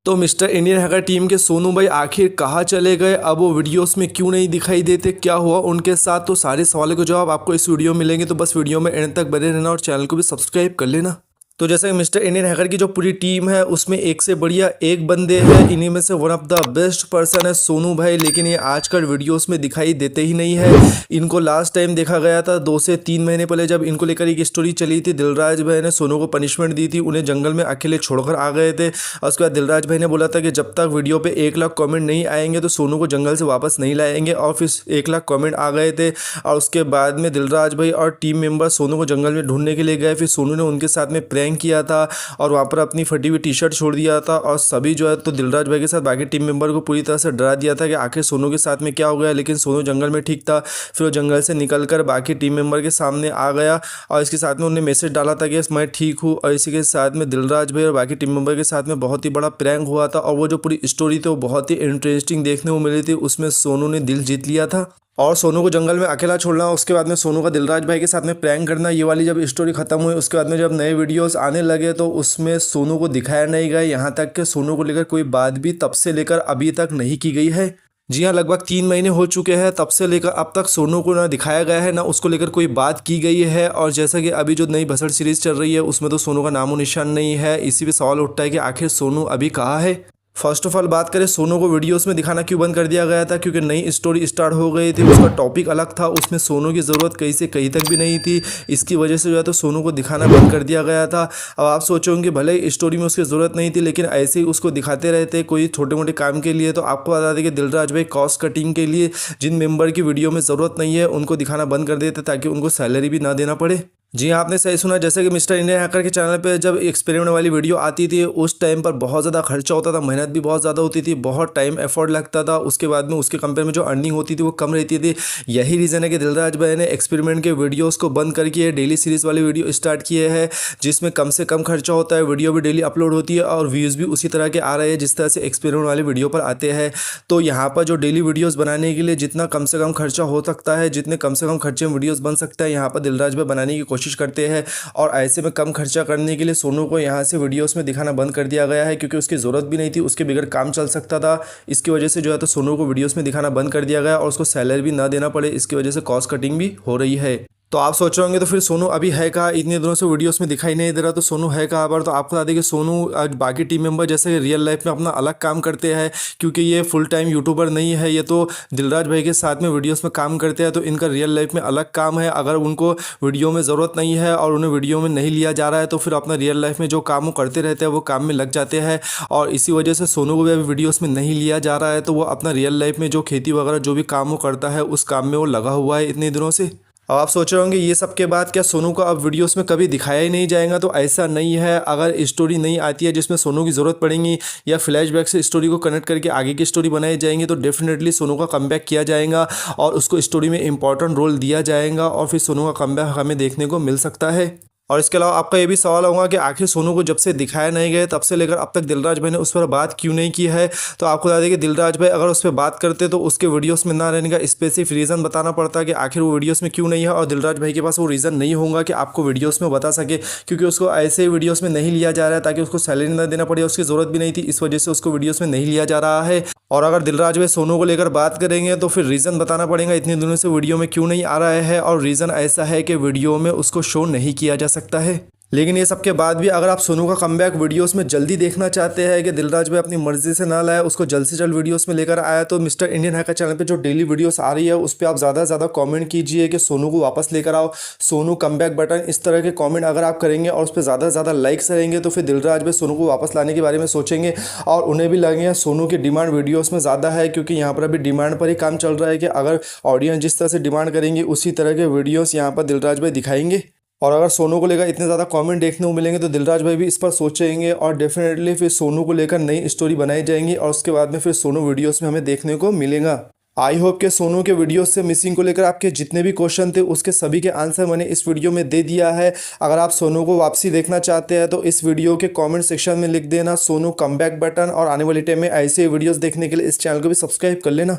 तो mister Indian hacker team के सोनू भाई आखिर कहाँ चले गए, अब वो वीडियोस में क्यों नहीं दिखाई देते, क्या हुआ उनके साथ, तो सारे सवालों के जवाब आपको इस वीडियो में मिलेंगे। तो बस वीडियो में एंड तक बने रहना और चैनल को भी सब्सक्राइब कर लेना। तो जैसे मिस्टर इंडियन हैकर की जो पूरी टीम है उसमें एक से बढ़िया एक बंदे हैं, इन्हीं में से one of the best person है सोनू भाई, लेकिन ये आजकल वीडियोस में दिखाई देते ही नहीं है। इनको लास्ट टाइम देखा गया था 2 से 3 महीने पहले, जब इनको लेकर एक स्टोरी चली थी। दिलराज भाई ने सोनू को पनिशमेंट दी थी, उन्हें जंगल में अकेले छोड़कर आ गए थे। और उसके बाद दिलराज भाई ने बोला था कि जब तक वीडियो पे 1 लाख कमेंट नहीं आएंगे तो सोनू को जंगल से वापस नहीं लाएंगे, और फिर 1 लाख कमेंट आ गए थे। और उसके बाद में दिलराज भाई और टीम मेंबर सोनू को जंगल में ढूंढने के लिए गए। फिर सोनू ने उनके साथ में प्रैंक किया था और वहाँ पर अपनी फटी हुई टी-शर्ट छोड़ दिया था, और सभी जो है तो दिलराज भाई के साथ बाकी टीम मेंबर को पूरी तरह से डरा दिया था कि आखिर सोनू के साथ में क्या हो गया। लेकिन सोनू जंगल में ठीक था, फिर वो जंगल से निकलकर बाकी टीम मेंबर के सामने आ गया और इसके साथ में उन्होंने मैसेज डाला था कि मैं ठीक हूँ। और इसी के साथ में दिलराज भाई और बाकी टीम मेंबर के साथ में बहुत ही बड़ा प्रैंक हुआ था, और वो जो पूरी स्टोरी थी वो बहुत ही इंटरेस्टिंग देखने को मिली थी। उसमें सोनू ने दिल जीत लिया था और सोनू को जंगल में अकेला छोड़ना, उसके बाद में सोनू का दिलराज भाई के साथ में प्रैंक करना, ये वाली जब स्टोरी खत्म हुई उसके बाद में जब नए वीडियोस आने लगे तो उसमें सोनू को दिखाया नहीं गया। यहाँ तक कि सोनू को लेकर कोई बात भी तब से लेकर अभी तक नहीं की गई है। जी हाँ, लगभग 3 महीने हो चुके हैं तब से लेकर अब तक सोनू को ना दिखाया गया है, ना उसको लेकर कोई बात की गई है। और जैसा कि अभी जो नई भसड़ सीरीज चल रही है उसमें तो सोनू का नामो निशान नहीं है। इसी पे सवाल उठता है कि आखिर सोनू अभी कहाँ है। फर्स्ट ऑफ ऑल बात करें सोनू को वीडियोस में दिखाना क्यों बंद कर दिया गया था, क्योंकि नई स्टोरी स्टार्ट हो गई थी, उसका टॉपिक अलग था, उसमें सोनू की ज़रूरत कहीं से कहीं तक भी नहीं थी। इसकी वजह से जो है तो सोनू को दिखाना बंद कर दिया गया था। अब आप सोचोगे भले स्टोरी में उसकी ज़रूरत नहीं थी, लेकिन ऐसे ही उसको दिखाते रहते कोई छोटे मोटे काम के लिए। तो आपको बता दें कि दिलराज भाई कॉस्ट कटिंग के लिए जिन मेंबर की वीडियो में ज़रूरत नहीं है उनको दिखाना बंद कर देते ताकि उनको सैलरी भी ना देना पड़े। जी हाँ, आपने सही सुना। जैसे कि मिस्टर इंडियन हैकर के चैनल पे जब एक्सपेरिमेंट वाली वीडियो आती थी उस टाइम पर बहुत ज़्यादा खर्चा होता था, मेहनत भी बहुत ज़्यादा होती थी, बहुत टाइम एफर्ट लगता था। उसके बाद में उसके कंपेयर में जो अर्निंग होती थी वो कम रहती थी। यही रीज़न है कि दिलराज भाई ने एक्सपेरिमेंट के वीडियोज़ को बंद करके डेली सीरीज़ वाली वीडियो स्टार्ट किए हैं, जिसमें कम से कम खर्चा होता है, वीडियो भी डेली अपलोड होती है और व्यूज़ भी उसी तरह के आ रहे हैं जिस तरह से एक्सपेरिमेंट वाली वीडियो पर आते हैं। तो यहाँ पर जो डेली वीडियोज़ बनाने के लिए जितना कम से कम खर्चा हो सकता है, जितने कम से कम खर्चे में वीडियोज़ बन सकता है, यहाँ पर दिलराज भाई बनाने की कोशिश करते हैं। और ऐसे में कम खर्चा करने के लिए सोनू को यहाँ से वीडियोस में दिखाना बंद कर दिया गया है, क्योंकि उसकी ज़रूरत भी नहीं थी, उसके बगैर काम चल सकता था। इसकी वजह से जो है तो सोनू को वीडियोस में दिखाना बंद कर दिया गया और उसको सैलरी भी ना देना पड़े। इसकी वजह से कॉस्ट कटिंग भी हो रही है। तो आप सोच रहे होंगे तो फिर सोनू अभी है कहाँ, इतने दिनों से वीडियोस में दिखाई नहीं दे रहा, तो सोनू है कहाँ पर। तो आपको बता दें कि सोनू आज बाकी टीम मेंबर जैसे रियल लाइफ में अपना अलग काम करते हैं, क्योंकि ये फुल टाइम यूट्यूबर नहीं है, ये तो दिलराज भाई के साथ में वीडियोस में काम करते हैं। तो इनका रियल लाइफ में अलग काम है। अगर उनको वीडियो में ज़रूरत नहीं है और उन्हें वीडियो में नहीं लिया जा रहा है तो फिर अपना रियल लाइफ में जो काम वो करते रहते हैं वो काम में लग जाते हैं। और इसी वजह से सोनू को भी अभी वीडियोज़ में नहीं लिया जा रहा है, तो वो अपना रियल लाइफ में जो खेती वगैरह जो भी काम वो करता है उस काम में वो लगा हुआ है इतने दिनों से। अब आप सोच रहे होंगे ये सब के बाद क्या सोनू को अब वीडियोस में कभी दिखाया ही नहीं जाएगा, तो ऐसा नहीं है। अगर स्टोरी नहीं आती है जिसमें सोनू की ज़रूरत पड़ेगी या फ्लैशबैक से स्टोरी को कनेक्ट करके आगे की स्टोरी बनाई जाएंगी तो डेफिनेटली सोनू का कमबैक किया जाएगा और उसको स्टोरी में इंपॉर्टेंट रोल दिया जाएगा और फिर सोनू का कमबैक हमें देखने को मिल सकता है। और इसके अलावा आपका ये भी सवाल होगा कि आखिर सोनू को जब से दिखाया नहीं गया तब से लेकर अब तक दिलराज भाई ने उस पर बात क्यों नहीं की है। तो आपको बता दें कि दिलराज भाई अगर उस पर बात करते तो उसके वीडियोस में ना रहने का स्पेसिफिक रीज़न बताना पड़ता है कि आखिर वो वीडियोस में क्यों नहीं है, और दिलराज भाई के पास वो रीज़न नहीं होगा कि आपको वीडियोस में बता सके, क्योंकि उसको ऐसे ही वीडियोस में नहीं लिया जा रहा है ताकि उसको सैलरी ना देना पड़े, उसकी ज़रूरत भी नहीं थी, इस वजह से उसको वीडियोज़ में नहीं लिया जा रहा है। और अगर दिलराज भाई सोनू को लेकर बात करेंगे तो फिर रीज़न बताना पड़ेगा इतने दिनों से वीडियो में क्यों नहीं आ रहा है, और रीज़न ऐसा है कि वीडियो में उसको शो नहीं किया जा सकता है। लेकिन ये सब के बाद भी अगर आप सोनू का कमबैक वीडियोस में जल्दी देखना चाहते हैं कि दिलराज भाई अपनी मर्जी से ना लाए, उसको जल्द से जल्द वीडियोस में लेकर आया, तो मिस्टर इंडियन हैकर चैनल पे जो डेली वीडियोस आ रही है उस पर आप ज़्यादा से ज़्यादा कमेंट कीजिए कि सोनू को वापस लेकर आओ, सोनू कमबैक बटन, इस तरह के कमेंट अगर आप करेंगे और उस पर ज़्यादा से ज़्यादा लाइक्स रहेंगे तो फिर दिलराज भाई सोनू को वापस लाने के बारे में सोचेंगे। और उन्हें भी लगेगा सोनू की डिमांड वीडियोज़ में ज़्यादा है, क्योंकि यहाँ पर अभी डिमांड पर ही काम चल रहा है कि अगर ऑडियंस जिस तरह से डिमांड करेंगे उसी तरह के वीडियोज़ यहाँ पर दिलराज भाई दिखाएंगे। और अगर सोनू को लेकर इतने ज़्यादा कमेंट देखने को मिलेंगे तो दिलराज भाई भी इस पर सोचेंगे और डेफिनेटली फिर सोनू को लेकर नई स्टोरी बनाई जाएंगी और उसके बाद में फिर सोनू वीडियोस में हमें देखने को मिलेगा। आई होप के सोनू के वीडियोस से मिसिंग को लेकर आपके जितने भी क्वेश्चन थे उसके सभी के आंसर मैंने इस वीडियो में दे दिया है। अगर आप सोनू को वापसी देखना चाहते हैं तो इस वीडियो के कमेंट सेक्शन में लिख देना सोनू कमबैक बटन, और आने वाले टाइम में ऐसे वीडियोस देखने के लिए इस चैनल को भी सब्सक्राइब कर लेना।